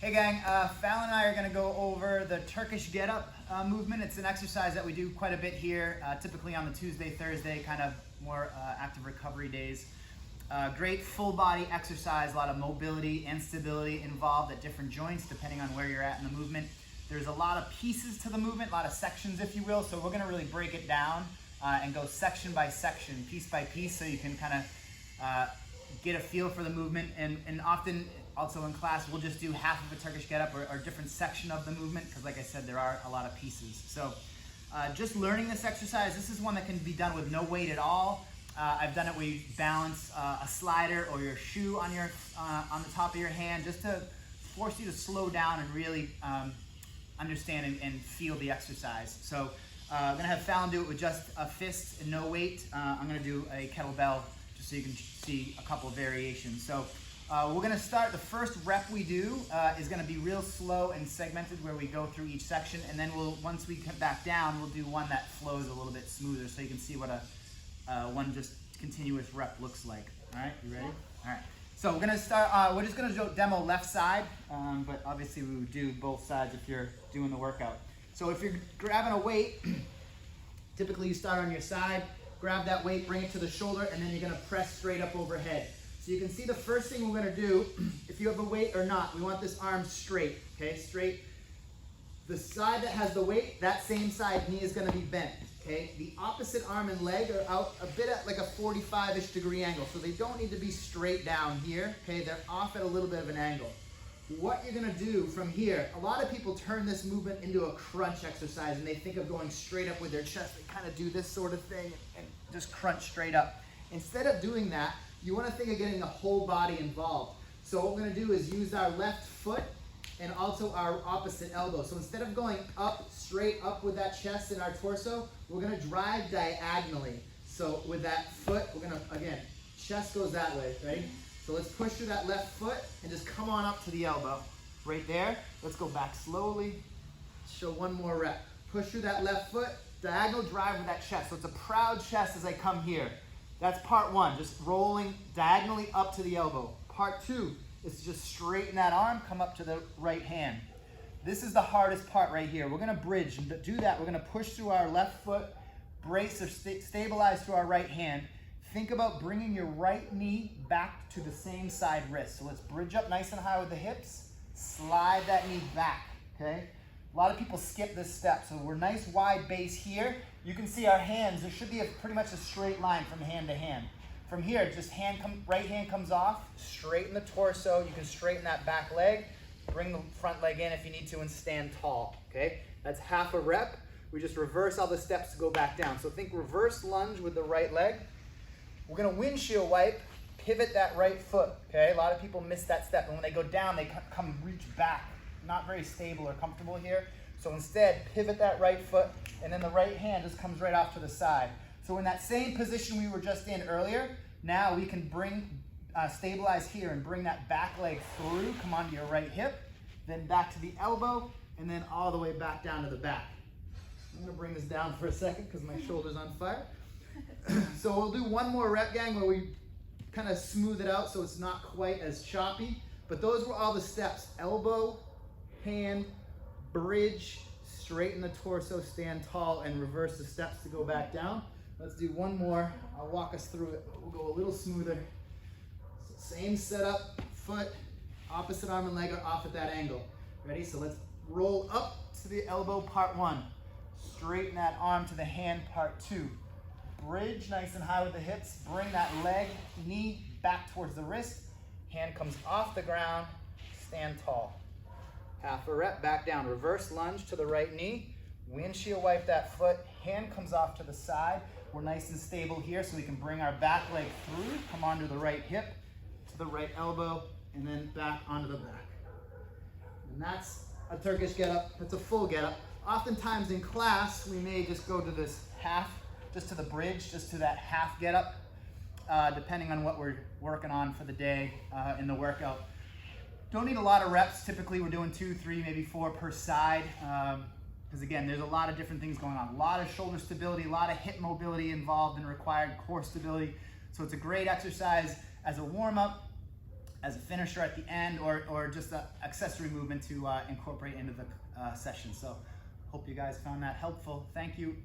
Hey gang, Fallon and I are going to go over the Turkish Get Up movement. It's an exercise that we do quite a bit here, typically on the Tuesday, Thursday, kind of more active recovery days. Great full body exercise, a lot of mobility and stability involved at different joints depending on where you're at in the movement. There's a lot of pieces to the movement, a lot of sections if you will, so we're going to really break it down and go section by section, piece by piece, so you can kind of get a feel for the movement. And often also in class we'll just do half of a Turkish Get Up or a different section of the movement because like I said there are a lot of pieces. So just learning this exercise, this is one that can be done with no weight at all. I've done it where you balance a slider or your shoe on the top of your hand just to force you to slow down and really understand and feel the exercise. So I'm gonna have Fallon do it with just a fist and no weight. I'm gonna do a kettlebell just so you can see a couple of variations. So we're gonna start, the first rep we do is gonna be real slow and segmented where we go through each section, and then once we come back down, we'll do one that flows a little bit smoother so you can see what one just continuous rep looks like. All right, you ready? All right. So we're gonna start, we're just gonna demo left side, but obviously we would do both sides if you're doing the workout. So if you're grabbing a weight, typically you start on your side, grab that weight, bring it to the shoulder, and then you're gonna press straight up overhead. So you can see the first thing we're gonna do, if you have a weight or not, we want this arm straight, okay, straight. The side that has the weight, that same side knee is gonna be bent, okay? The opposite arm and leg are out a bit at like a 45-ish degree angle, so they don't need to be straight down here, okay? They're off at a little bit of an angle. What you're gonna do from here, a lot of people turn this movement into a crunch exercise and they think of going straight up with their chest. They kind of do this sort of thing and just crunch straight up. Instead of doing that, you want to think of getting the whole body involved. So what we're going to do is use our left foot and also our opposite elbow. So instead of going up, straight up with that chest and our torso, we're going to drive diagonally. So with that foot, we're going to, again, chest goes that way, right? So let's push through that left foot and just come on up to the elbow. Right there. Let's go back slowly. Show one more rep. Push through that left foot, diagonal drive with that chest. So it's a proud chest as I come here. That's part one, just rolling diagonally up to the elbow. Part two is just straighten that arm, come up to the right hand. This is the hardest part right here. We're gonna bridge, and to do that, we're gonna push through our left foot, brace or stabilize through our right hand. Think about bringing your right knee back to the same side wrist. So let's bridge up nice and high with the hips, slide that knee back, okay? A lot of people skip this step, so we're nice wide base here. You can see our hands, there should be pretty much a straight line from hand to hand. From here, just right hand comes off, straighten the torso, you can straighten that back leg, bring the front leg in if you need to, and stand tall, okay? That's half a rep. We just reverse all the steps to go back down. So think reverse lunge with the right leg. We're gonna windshield wipe, pivot that right foot, okay? A lot of people miss that step, and when they go down, they come reach back. Not very stable or comfortable here. So instead, pivot that right foot, and then the right hand just comes right off to the side. So in that same position we were just in earlier, now we can stabilize here and bring that back leg through, come onto your right hip, then back to the elbow, and then all the way back down to the back. I'm gonna bring this down for a second because my shoulder's on fire. So we'll do one more rep, gang, where we kind of smooth it out so it's not quite as choppy. But those were all the steps: elbow, hand, bridge, straighten the torso, stand tall, and reverse the steps to go back down. Let's do one more. I'll walk us through it. We'll go a little smoother. So same setup, foot, opposite arm and leg are off at that angle. Ready? So let's roll up to the elbow, part one. Straighten that arm to the hand, part two. Bridge nice and high with the hips. Bring that leg, knee back towards the wrist. Hand comes off the ground, stand tall. Half a rep, back down. Reverse lunge to the right knee. Windshield wipe that foot. Hand comes off to the side. We're nice and stable here so we can bring our back leg through. Come onto the right hip, to the right elbow, and then back onto the back. And that's a Turkish Get Up. That's a full Get Up. Oftentimes in class, we may just go to this half, just to the bridge, just to that half Get Up, depending on what we're working on for the day in the workout. Don't need a lot of reps. Typically we're doing 2, 3, maybe 4 per side. Because again, there's a lot of different things going on. A lot of shoulder stability, a lot of hip mobility involved and required, core stability. So it's a great exercise as a warm-up. as a finisher at the end, or just an accessory movement to incorporate into the session. So hope you guys found that helpful. Thank you.